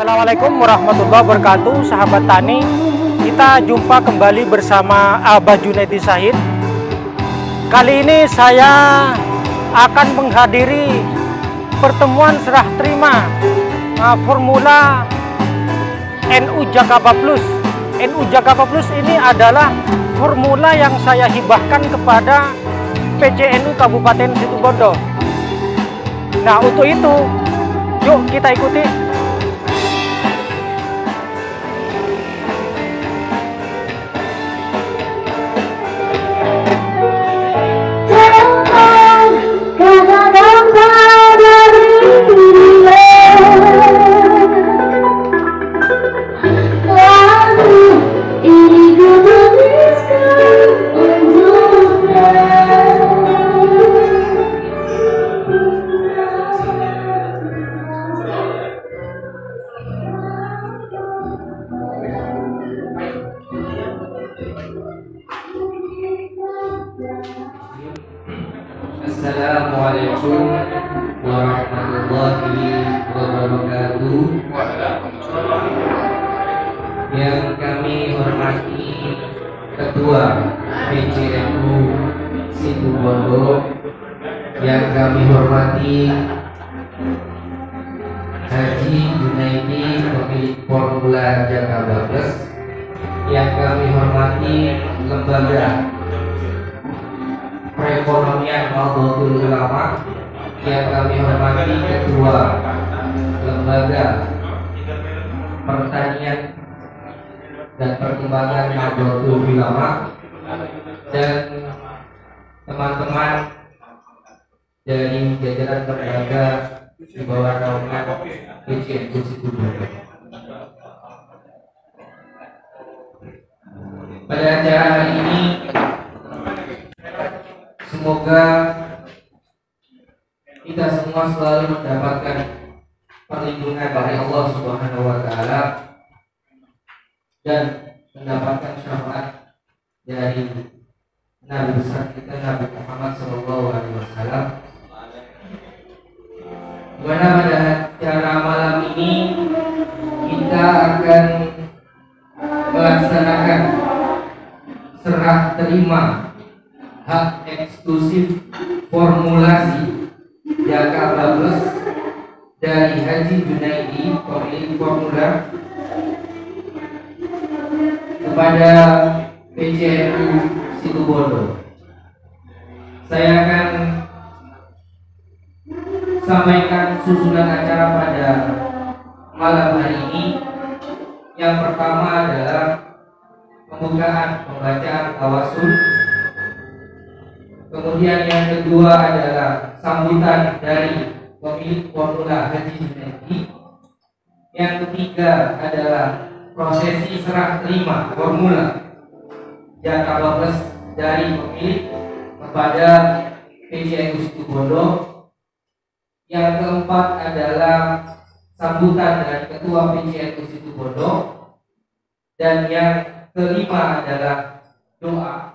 Assalamualaikum warahmatullahi wabarakatuh, sahabat tani. Kita jumpa kembali bersama Abah Junaidi Syahid. Kali ini saya akan menghadiri pertemuan serah terima formula NU Jakaba Plus. NU Jakaba Plus ini adalah formula yang saya hibahkan kepada PCNU Kabupaten Situbondo. Nah, untuk itu yuk kita ikuti. Assalamualaikum warahmatullahi wabarakatuh. Yang kami hormati Ketua PCNU Situbondo, yang kami hormati Haji Junaidi, pemilik formula Jakaba Plus, yang kami hormati Lembaga Perekonomian Nahdlatul Ulama, yang kami hormati Ketua Lembaga Pertanian dan Perkembangan Nahdlatul Ulama, dan teman-teman dari jajaran lembaga di bawah naungan PCNU Situbondo. Pada acara hari ini, semoga kita semua selalu mendapatkan perlindungan dari Allah Subhanahu wa Ta'ala dan mendapatkan syafaat dari Nabi besar kita, Nabi Muhammad SAW. Dimana pada acara malam ini kita akan melaksanakan serah terima hak eksklusif formulasi Jakaba Plus dari Haji Junaidi, pemilik formula, kepada PCNU Situbondo. Saya akan sampaikan susunan acara pada malam hari ini. Yang pertama adalah pembukaan pembacaan tawasul. Kemudian yang kedua adalah sambutan dari pemilik formula Haji Junaidi. Yang ketiga adalah prosesi serah terima formula Jakaba Plus dari pemilik kepada PCNU Situbondo. Yang keempat adalah sambutan dari Ketua PCNU Situbondo. Dan yang kelima adalah doa.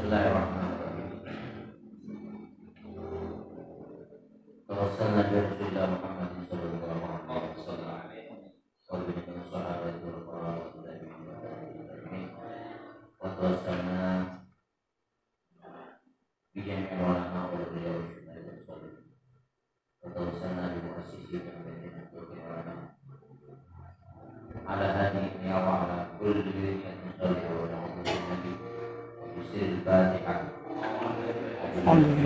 Bismillahirrahmanirrahim. Rasulullah Muhammad sallallahu alaihi wasallam. Amin.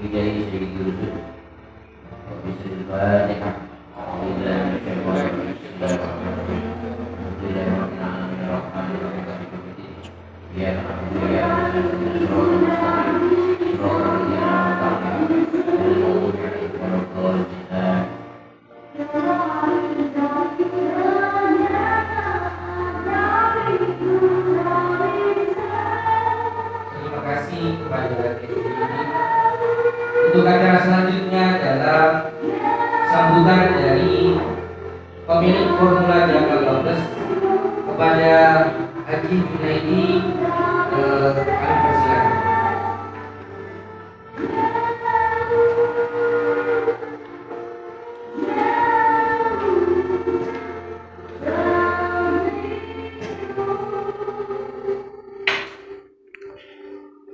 bijai Sayyidi Yusuf Bismillahirrahmanirrahim. Terima kasih kepada untuk acara selanjutnya adalah sambutan dari pemilik Formula 18 kepada Haji Junaidi. Kami persilakan.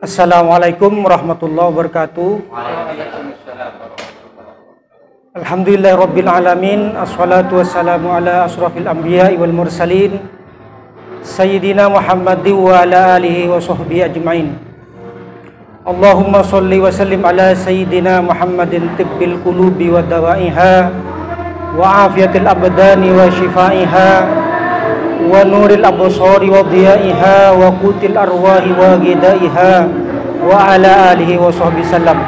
Assalamualaikum warahmatullahi wabarakatuh. Alhamdulillahirabbil alamin, assalatu wassalamu ala asrafil anbiya'i wal mursalin sayyidina Muhammadin wa ala alihi wa sahbihi ajmain. Allahumma sholli wa sallim ala sayyidina Muhammadin tibbil qulubi wa dawaiha wa afiyatil abdani wa shifaiha wa nuril absari wa diyaiha wa qutil arwahi wa ghidaiha wa ala alihi wa sahbihi sallam.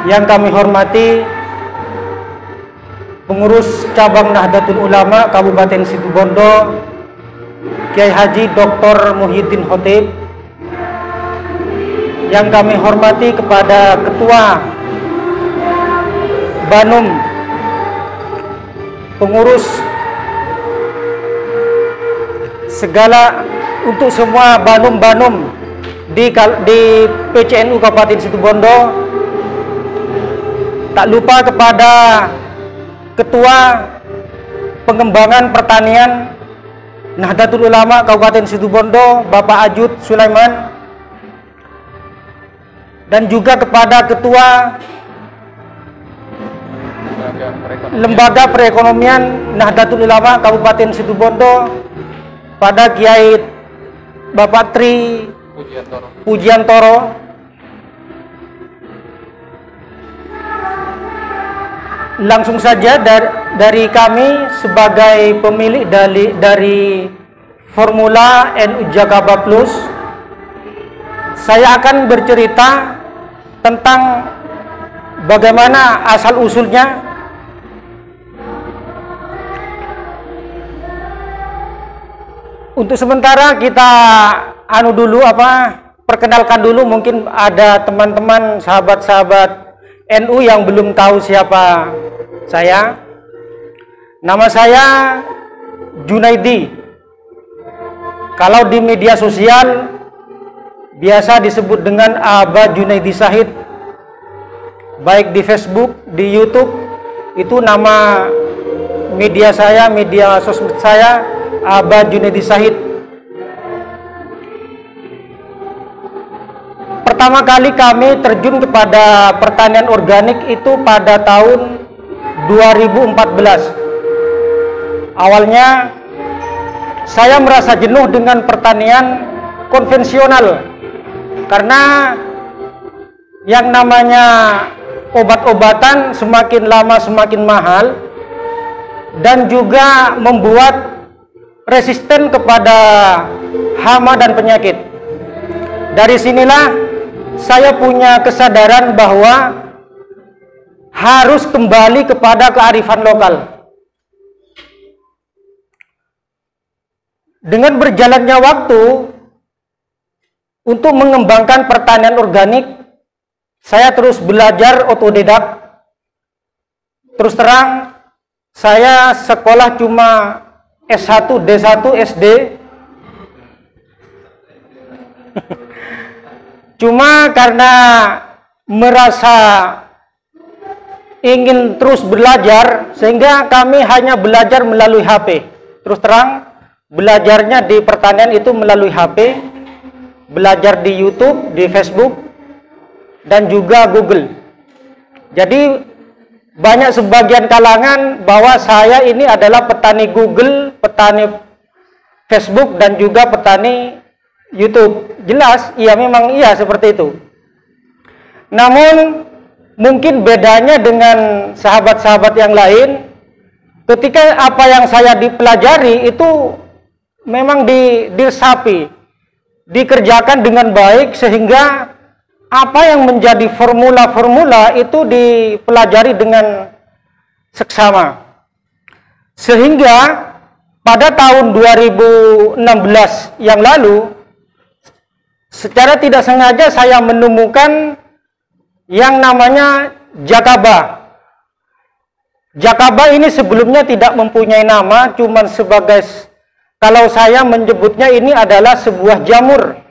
Yang kami hormati pengurus cabang Nahdlatul Ulama Kabupaten Situbondo, Kiai Haji Dr. Muhyiddin Khotib. Yang kami hormati kepada Ketua Banum, pengurus segala untuk semua Banum-Banum di PCNU Kabupaten Situbondo. Tak lupa kepada Ketua Pengembangan Pertanian Nahdlatul Ulama Kabupaten Situbondo, Bapak Ajud Sulaiman, dan juga kepada Ketua Lembaga Perekonomian Nahdlatul Ulama Kabupaten Situbondo, pada Kiai Bapak Tri Pujiantoro. Langsung saja dari kami sebagai pemilik dari Formula NU Jakaba Plus, saya akan bercerita tentang bagaimana asal usulnya. Untuk sementara kita perkenalkan dulu, mungkin ada teman-teman sahabat-sahabat NU yang belum tahu siapa saya. Nama saya Junaidi. Kalau di media sosial biasa disebut dengan Aba Junaidi Shahid. Baik di Facebook, di YouTube, itu nama media saya, media sosmed saya, Aba Junaidi Shahid. Pertama kali kami terjun kepada pertanian organik itu pada tahun 2014. Awalnya saya merasa jenuh dengan pertanian konvensional karena yang namanya obat-obatan semakin lama semakin mahal dan juga membuat resisten kepada hama dan penyakit. Dari sinilah saya punya kesadaran bahwa harus kembali kepada kearifan lokal. Dengan berjalannya waktu untuk mengembangkan pertanian organik, saya terus belajar otodidak. Terus terang, saya sekolah cuma S1, D1, SD. Cuma karena merasa ingin terus belajar, sehingga kami hanya belajar melalui HP. Terus terang, belajarnya di pertanian itu melalui HP, belajar di YouTube, di Facebook, dan juga Google. Jadi banyak sebagian kalangan bahwa saya ini adalah petani Google, petani Facebook, dan juga petani YouTube. Jelas, iya, memang iya seperti itu. Namun mungkin bedanya dengan sahabat-sahabat yang lain, ketika apa yang saya dipelajari itu memang diresapi, dikerjakan dengan baik, sehingga apa yang menjadi formula-formula itu dipelajari dengan seksama. Sehingga pada tahun 2016 yang lalu, secara tidak sengaja saya menemukan yang namanya Jakaba. Jakaba ini sebelumnya tidak mempunyai nama, cuman sebagai, kalau saya menyebutnya ini adalah sebuah jamur.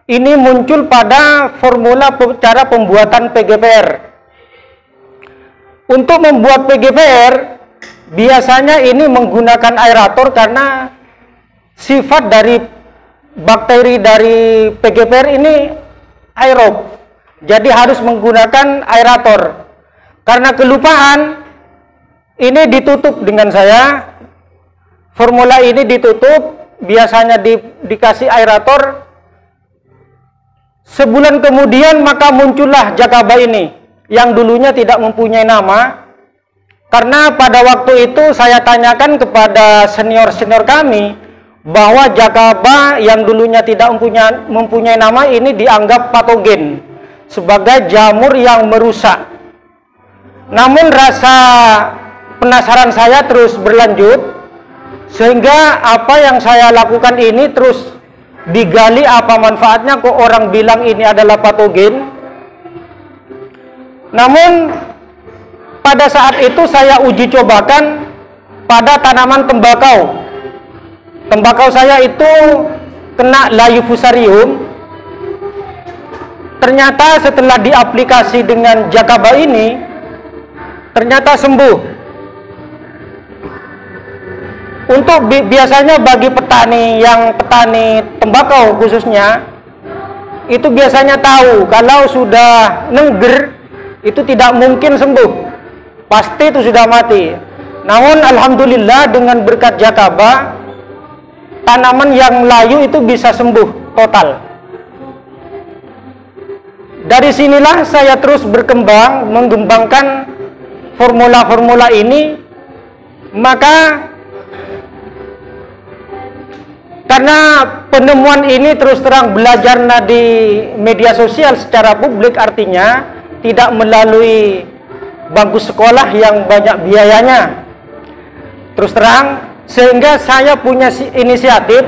Ini muncul pada formula cara pembuatan PGPR. Untuk membuat PGPR, biasanya ini menggunakan aerator karena sifat dari bakteri dari PGPR ini aerob. Jadi harus menggunakan aerator. Karena kelupaan, ini ditutup dengan saya. Formula ini ditutup, biasanya dikasih aerator. Sebulan kemudian maka muncullah Jakaba ini, yang dulunya tidak mempunyai nama. Karena pada waktu itu saya tanyakan kepada senior-senior kami, bahwa Jakaba yang dulunya tidak mempunyai nama ini dianggap patogen, sebagai jamur yang merusak. Namun rasa penasaran saya terus berlanjut, sehingga apa yang saya lakukan ini terus digali apa manfaatnya, kok orang bilang ini adalah patogen. Namun pada saat itu saya uji cobakan pada tanaman tembakau. Tembakau saya itu kena layu fusarium. Ternyata setelah diaplikasi dengan Jakaba ini, ternyata sembuh. Untuk biasanya bagi petani tembakau khususnya, itu biasanya tahu kalau sudah nengger itu tidak mungkin sembuh, pasti itu sudah mati. Namun alhamdulillah dengan berkat Jakaba, tanaman yang layu itu bisa sembuh total. Dari sinilah saya terus berkembang, mengembangkan formula-formula ini. Maka karena penemuan ini terus terang belajar di media sosial secara publik, artinya tidak melalui bangku sekolah yang banyak biayanya. Terus terang, sehingga saya punya inisiatif,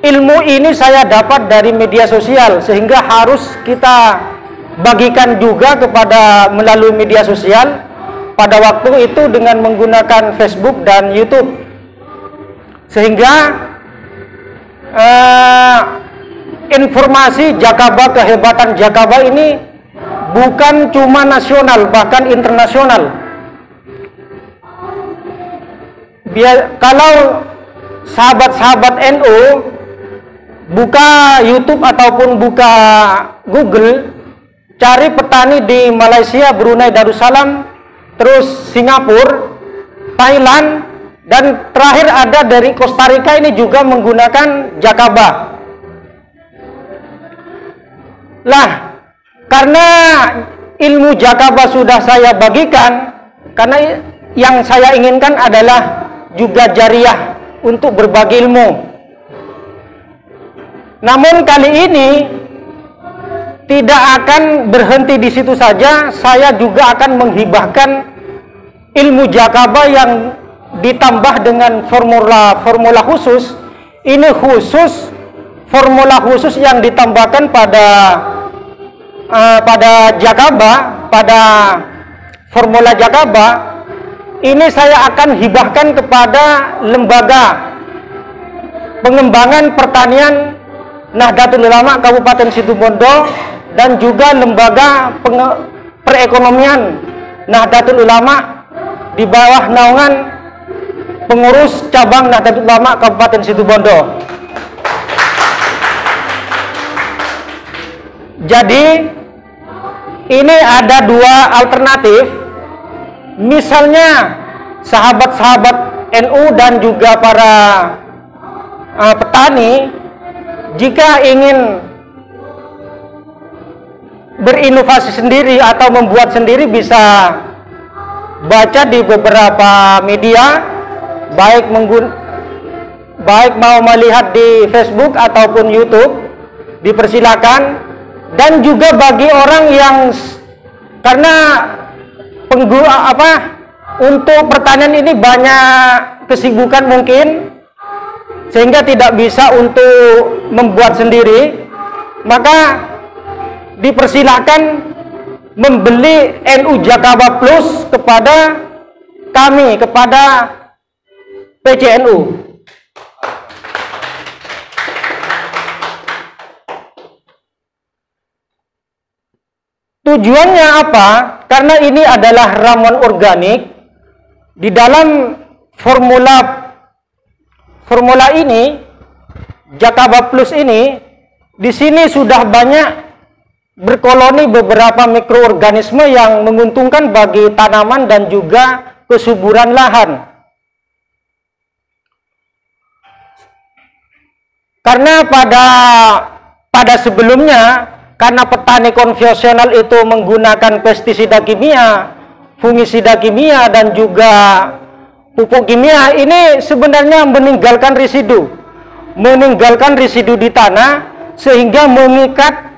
ilmu ini saya dapat dari media sosial, sehingga harus kita bagikan juga kepada melalui media sosial. Pada waktu itu dengan menggunakan Facebook dan YouTube, sehingga informasi Jakaba, kehebatan Jakaba ini bukan cuma nasional, bahkan internasional. Kalau sahabat-sahabat NU buka YouTube ataupun buka Google, cari petani di Malaysia, Brunei Darussalam, terus Singapura, Thailand, dan terakhir ada dari Costa Rica, ini juga menggunakan Jakaba. Lah, karena ilmu Jakaba sudah saya bagikan, karena yang saya inginkan adalah juga jariah untuk berbagi ilmu. Namun kali ini tidak akan berhenti di situ saja, saya juga akan menghibahkan ilmu Jakaba yang ditambah dengan formula khusus. Ini khusus formula khusus yang ditambahkan pada Jakaba, pada formula Jakaba. Ini saya akan hibahkan kepada lembaga pengembangan pertanian Nahdlatul Ulama Kabupaten Situbondo, dan juga lembaga perekonomian Nahdlatul Ulama di bawah naungan pengurus cabang Nahdlatul Ulama Kabupaten Situbondo. Jadi ini ada dua alternatif. Misalnya sahabat-sahabat NU dan juga para petani, jika ingin berinovasi sendiri atau membuat sendiri bisa baca di beberapa media, baik mau melihat di Facebook ataupun YouTube, dipersilakan. Dan juga bagi orang yang karena untuk pertanian ini banyak kesibukan mungkin sehingga tidak bisa untuk membuat sendiri, maka dipersilakan membeli NU Jakaba Plus kepada kami, kepada PCNU. Tujuannya apa? Karena ini adalah ramuan organik. Di dalam formula ini, Jakaba Plus ini, di sini sudah banyak berkoloni beberapa mikroorganisme yang menguntungkan bagi tanaman dan juga kesuburan lahan. Karena pada sebelumnya, karena petani konvensional itu menggunakan pestisida kimia, fungisida kimia, dan juga pupuk kimia, ini sebenarnya meninggalkan residu di tanah, sehingga mengikat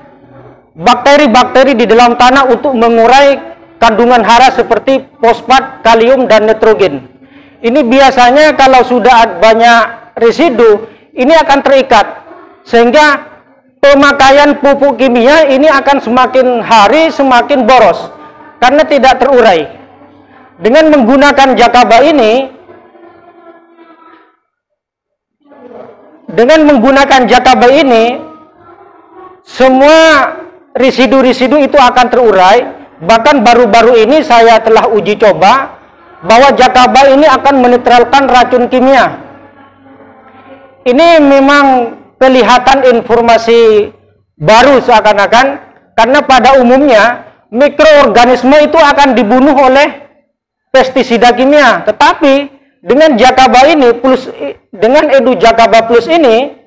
bakteri-bakteri di dalam tanah untuk mengurai kandungan hara seperti fosfat, kalium, dan nitrogen. Ini biasanya kalau sudah banyak residu, ini akan terikat, sehingga pemakaian pupuk kimia ini akan semakin hari semakin boros karena tidak terurai. Dengan menggunakan Jakaba ini, semua residu-residu itu akan terurai. Bahkan baru-baru ini saya telah uji coba bahwa Jakaba ini akan menetralkan racun kimia. Ini memang kelihatan informasi baru seakan-akan, karena pada umumnya mikroorganisme itu akan dibunuh oleh pestisida kimia, tetapi dengan Jakaba ini dengan NU Jakaba Plus ini,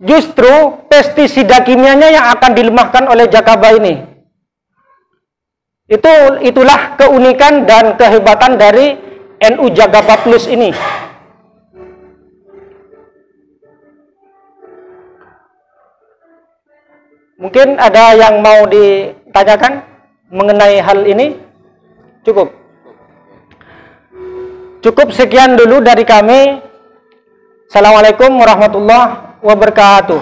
justru pestisida kimianya yang akan dilemahkan oleh Jakaba ini. Itulah keunikan dan kehebatan dari NU Jakaba Plus ini. Mungkin ada yang mau ditanyakan mengenai hal ini? Cukup sekian dulu dari kami. Assalamualaikum warahmatullahi wabarakatuh.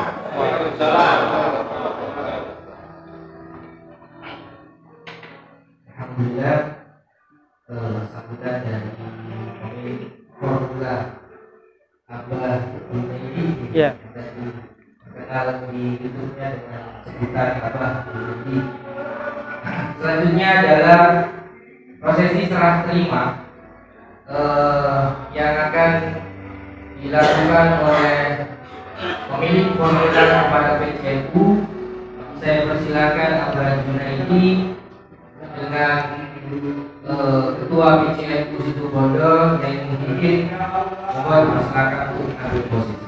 Alhamdulillah, sambutan dari formula Abah ini terkenal di YouTube-nya dengan sebutan Abah Budi. Selanjutnya adalah prosesi serah terima yang akan dilakukan oleh pemilik formula kepada PCNU. Saya persilakan Abah Junaidi dengan Ketua PCNU Situbondo yang mungkin mohon persilakan untuk ambil posisi.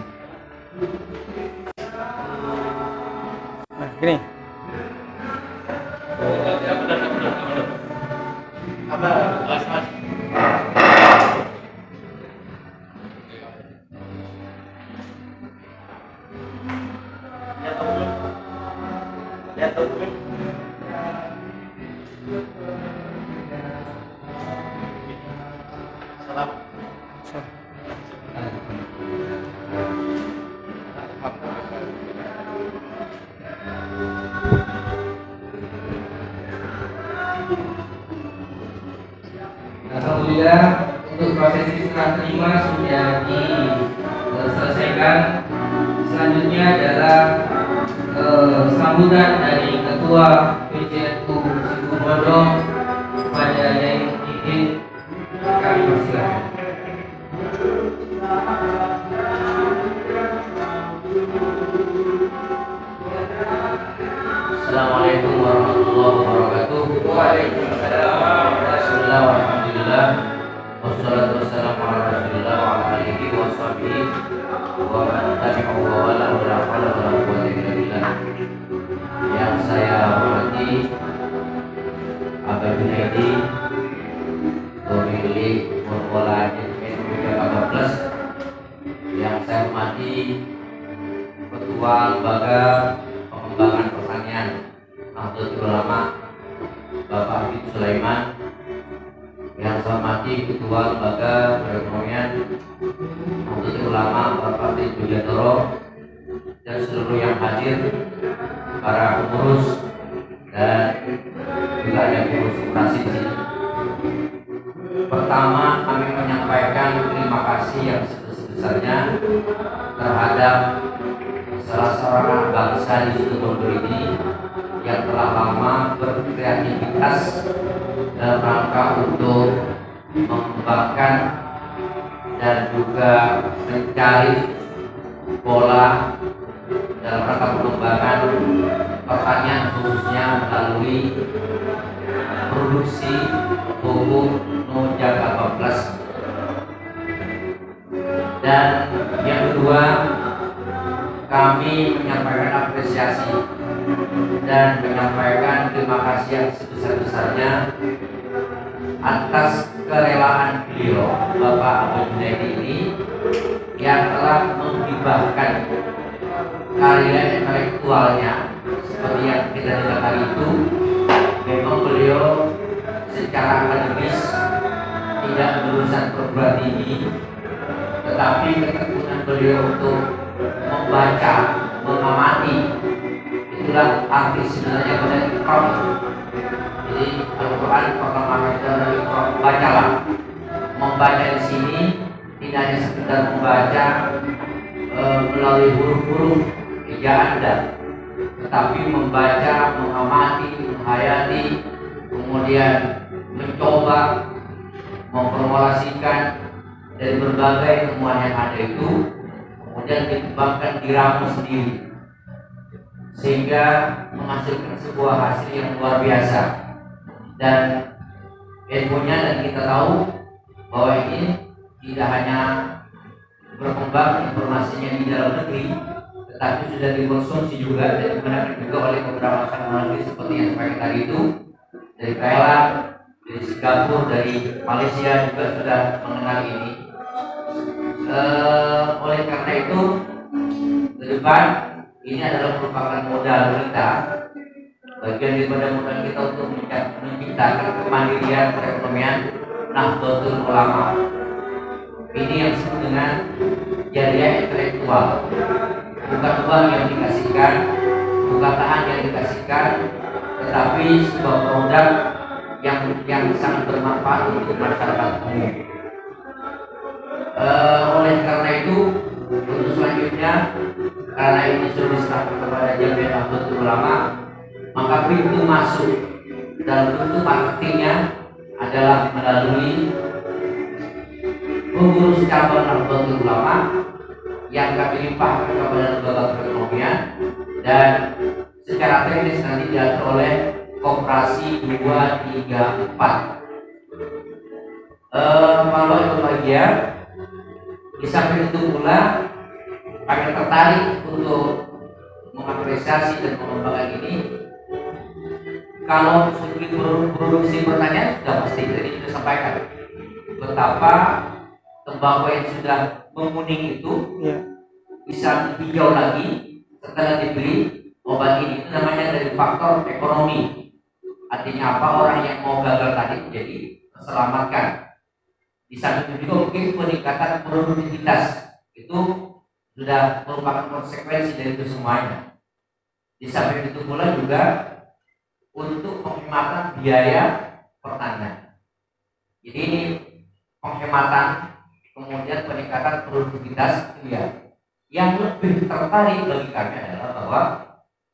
Nah, gini. Alhamdulillah, untuk prosesi serah terima sudah diselesaikan. Selanjutnya adalah sambutan dari Ketua PCNU Situbondo kepada Yai Muhyiddin. Kami persilakan. Assalamualaikum warahmatullahi wabarakatuh. Waalaikumsalam. Alhamdulillah, wassalatu wassalamu ala rasulillah wa ala alihi wa sahbihi wa man tabi'ahu wa wala wa la hawla wa la quwwata illa billah. Yang saya hormati hormati Abah Junaidi, pemilik Formula Jakarta Plus, yang saya hormati Ketua Lembaga Pengembangan Pertanian Nahdlatul Ulama Bapak Habib Sulaiman, yang saya hormati Ketua Lembaga Perekonomian Nahdlatul Ulama Bapak Habib Widiantoro, dan seluruh yang hadir, para pengurus dan juga ada pengurus operasi di sini. Pertama, kami menyampaikan terima kasih yang sebesar-besarnya terhadap salah seorang bangsa di Situbondo ini yang telah lama berkreativitas dalam rangka untuk mengembangkan dan juga mencari pola dalam rangka pengembangan pertanian, khususnya melalui produksi pupuk Jakarta Plus. Dan yang kedua, kami menyampaikan apresiasi dan menyampaikan terima kasih yang sebesar-besarnya atas kerelaan beliau Bapak Abah Junaidi ini yang telah menghibahkan karya intelektualnya seperti yang kita lihat hari itu. Memang beliau secara akademis tidak berurusan perguruan tinggi, tetapi ketekunan beliau untuk membaca, mengamati, itulah arti sebenarnya pada Iqra. Jadi Al-Quran pertama kita Iqra, bacalah. Membaca di sini tidak hanya sekedar membaca melalui huruf-huruf ejaan Anda, tetapi membaca, mengamati, menghayati, kemudian mencoba memformulasikan dari berbagai temuan yang ada itu, kemudian dikembangkan, diramu sendiri, sehingga menghasilkan sebuah hasil yang luar biasa. Dan ilmunya, dan kita tahu bahwa ini tidak hanya berkembang informasinya di dalam negeri, tetapi sudah dikonsumsi juga dan digunakan juga oleh beberapa masyarakat negeri seperti yang saya tadi itu, dari Thailand, dari Singapura, dari Malaysia juga sudah mengenal ini. Oleh karena itu, ke depan ini adalah merupakan modal kita, bagian daripada modal kita untuk menciptakan kemandirian perekonomian Nahdlatul Ulama. Ini yang disebut dengan jariah intelektual, bukan uang yang dikasihkan, bukan lahan yang dikasihkan, tetapi sebuah produk yang sangat bermanfaat untuk masyarakat umum. Oleh karena itu, untuk selanjutnya, karena ini sudah diserahkan kepada Jamiah Nahdlatul Ulama, maka pintu masuk dalam bentuk marketingnya adalah melalui pengurus cabang Nahdlatul Ulama yang kami limpahkan kepada lembaga perekonomian, dan secara teknis nanti diatur oleh Koperasi 234. Kalau itu bahagia, di samping itu pula kami tertarik untuk mengapresiasi dan mengembangkan ini. Kalau segi produksi pertanian sudah pasti tadi kita sampaikan betapa tembakau yang sudah menguning itu bisa hijau lagi setelah diberi obat ini. Itu namanya dari faktor ekonomi. Artinya apa? Orang yang mau gagal tadi menjadi terselamatkan. Di samping itu juga mungkin peningkatan produktivitas itu sudah merupakan konsekuensi dari itu semuanya. Di samping itu pula juga untuk penghematan biaya pertanian. Jadi ini penghematan, kemudian peningkatan produktivitas itu ya. Yang lebih tertarik bagi kami adalah bahwa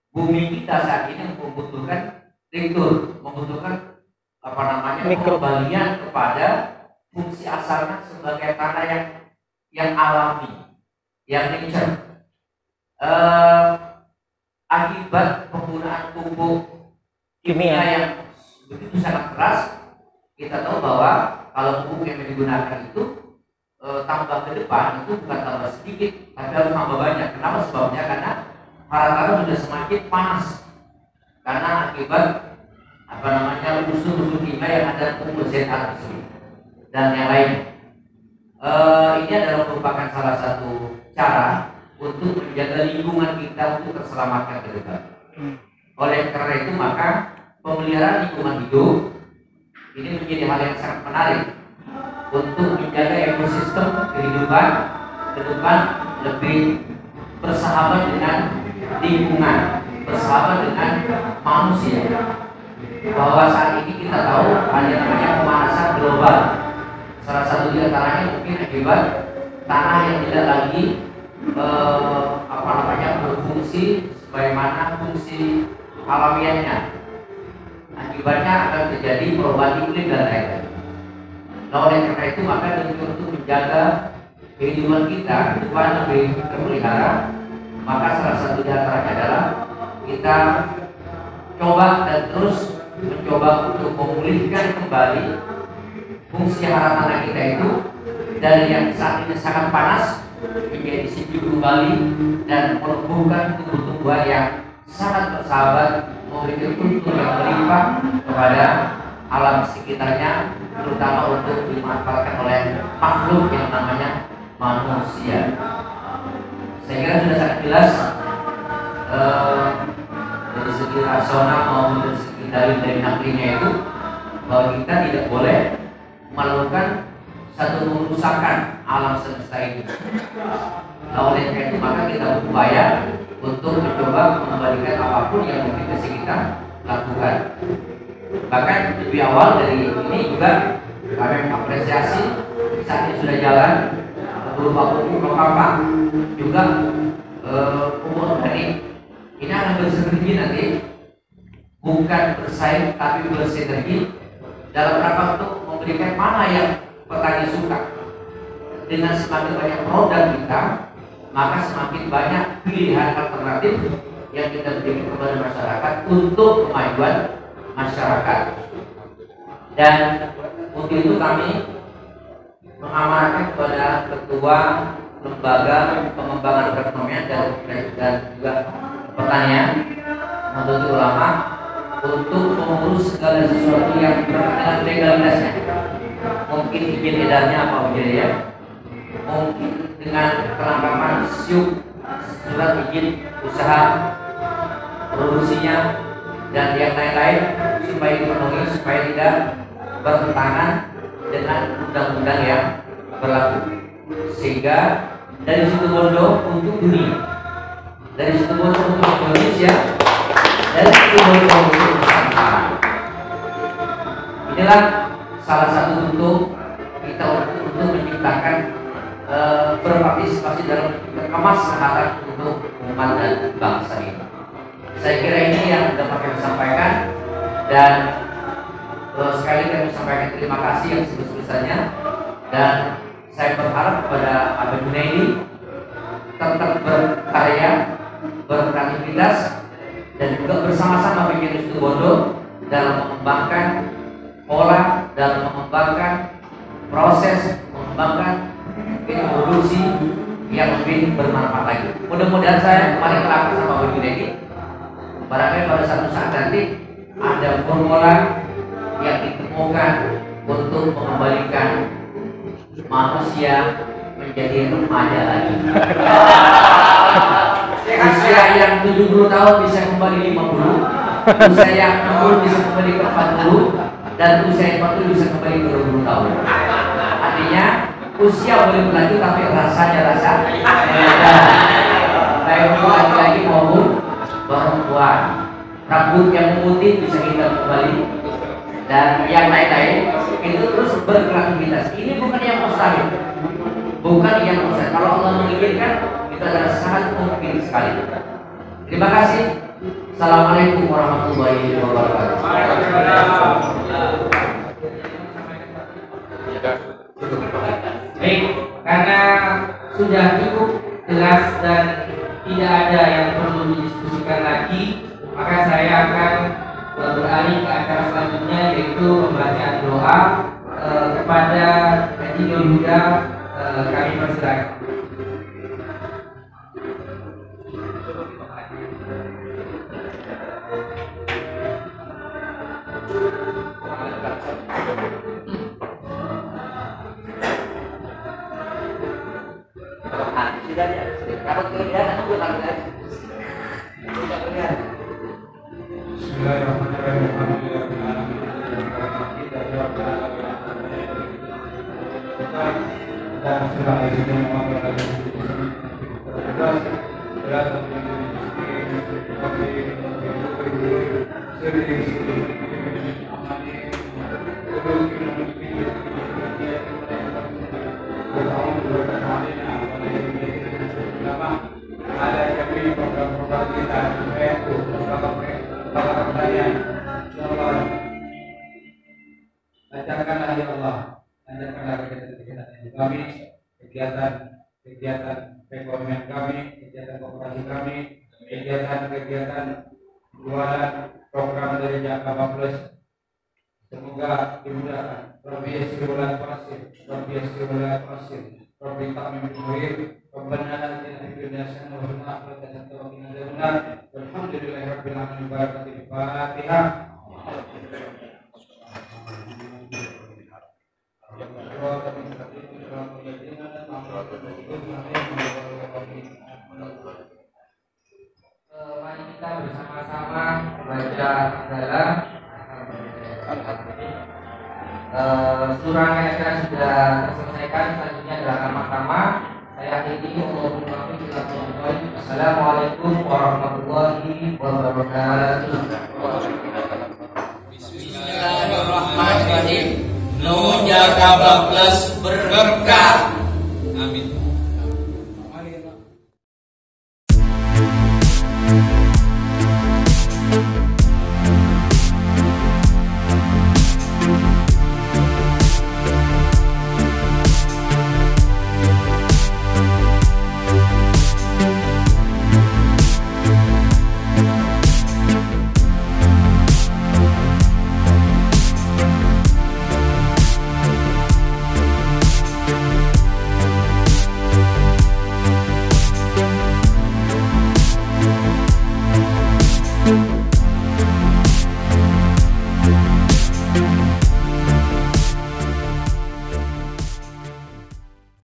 bumi kita saat ini membutuhkan retur, membutuhkan pengembalian kepada fungsi asalnya sebagai tanah yang alami, yang nature. Akibat penggunaan pupuk kimia yang begitu sangat keras, kita tahu bahwa kalau pupuk yang digunakan itu tambah ke depan itu bukan tambah sedikit, tapi harus tambah banyak. Kenapa sebabnya? Karena para tanah sudah semakin panas. karena akibat unsur-unsur kimia yang ada kumpul ZA dan yang lain. Ini adalah merupakan salah satu cara untuk menjaga lingkungan kita untuk terselamatkan ke depan. Oleh karena itu maka pemeliharaan lingkungan hidup ini menjadi hal yang sangat menarik untuk menjaga ekosistem kehidupan ke depan lebih bersahabat dengan lingkungan, bersahabat dengan manusia. Bahwa saat ini kita tahu ada namanya pemanasan global. Salah satu di antaranya mungkin akibat tanah yang tidak lagi berfungsi sebagaimana fungsi alamiahnya. Akibatnya akan terjadi perubahan iklim dan lain-lain. Nah, oleh karena itu maka untuk menjaga kehidupan kita ke depan lebih terpelihara, maka salah satu di antaranya adalah kita coba dan terus mencoba untuk memulihkan kembali fungsi hara tanah kita itu dari yang saat ini sangat panas menjadi sejuk kembali dan menumbuhkan tumbuh-tumbuhan yang sangat bersahabat, memberikan untung yang berlimpah kepada alam sekitarnya, terutama untuk dimanfaatkan oleh makhluk yang namanya manusia. Saya kira sudah sangat jelas dari segi rasional maupun dari segi dari naklinya itu bahwa kita tidak boleh melakukan satu pengerusakan alam semesta ini. Nah, oleh karena itu maka kita berupaya untuk mencoba mengembalikan apapun yang mungkin bisa kita lakukan. Bahkan lebih awal dari ini juga kami mengapresiasi saat ini sudah jalan berupa pupuk kapang juga pupuk organik. Ini akan bersinergi nanti, bukan bersaing tapi bersinergi dalam rangka untuk memberikan mana yang petani suka. Dengan semakin banyak produk kita, maka semakin banyak pilihan alternatif yang kita berikan kepada masyarakat untuk kemajuan masyarakat. Dan untuk itu kami mengamanahkan kepada Ketua Lembaga Pengembangan Perekonomian dan juga Pertanian, Nahdlatul Ulama, untuk mengurus segala sesuatu yang berkaitan dengan legalitasnya. Mungkin izin edarnya apa ya? Mungkin dengan kelengkapan surat izin usaha, produksinya dan yang lain-lain supaya dipenuhi, supaya tidak bertentangan dengan undang-undang yang berlaku. Sehingga dari situ bondo untuk dunia, dari situ bondo untuk Indonesia, dari situ bondo untuk Nusantara. Inilah salah satu bentuk kita untuk menciptakan berpartisipasi dalam kemaslahatan untuk umat dan bangsa ini. Saya kira ini yang dapat kami sampaikan, dan sekali kami sampaikan terima kasih yang sebesar-besarnya, dan saya berharap kepada Abang Junaidi tetap berkarya, berkreativitas, dan juga bersama-sama bikin Situ Bondo dalam mengembangkan pola, dalam mengembangkan proses, mengembangkan produksi yang lebih bermanfaat lagi. Mudah-mudahan saya kemarin kelak sama Abang Junaidi, barangkali pada satu saat nanti ada formula yang ditemukan untuk mengembalikan manusia menjadi remaja lagi. Usia yang 70 tahun bisa kembali 50, usia yang 60 bisa kembali ke 40, dan usia yang 40 bisa kembali ke 20 tahun. Artinya usia boleh berlanjut tapi rasanya rasa baik laki-laki maupun perempuan. Rambut yang memutih bisa hitam kembali, dan yang lain-lain itu terus berkreativitas. Ini bukan yang mustahil, bukan yang mustahil. Kalau Allah menginginkan, itu adalah sangat mungkin sekali. Terima kasih. Assalamualaikum warahmatullahi wabarakatuh. Baik, karena sudah cukup jelas dan tidak ada yang perlu didiskusikan lagi, maka saya akan beralih ke acara selanjutnya, yaitu pembacaan doa kepada Haji Nur Huda. Kami persilakan. Sudah ya. Kalau kelihatan aku lakukan. Tidak kelihatan. Lancarkanlah ya Allah, lancarkanlah kegiatan kami, kegiatan perekonomian kami, kegiatan koperasi kami, kegiatan jualan program dari Jakaba Plus. Semoga dimudahkan. Rabbi yassir wa la tu'assir. Rabbi ta'mim bil-khair. Rabbana atina fid dunya hasanah wa fil akhirati hasanah wa qina adzabannar. Walhamdulillahi rabbil alamin. Barakatil Fatihah. Mari kita bersama-sama baca dalam surah yang sudah terselesaikan. Selanjutnya adalah kamar-kamar. Saya akhiri. Assalamualaikum warahmatullahi wabarakatuh. Bismillahirrahmanirrahim. Nun Jakaba Plus berkah.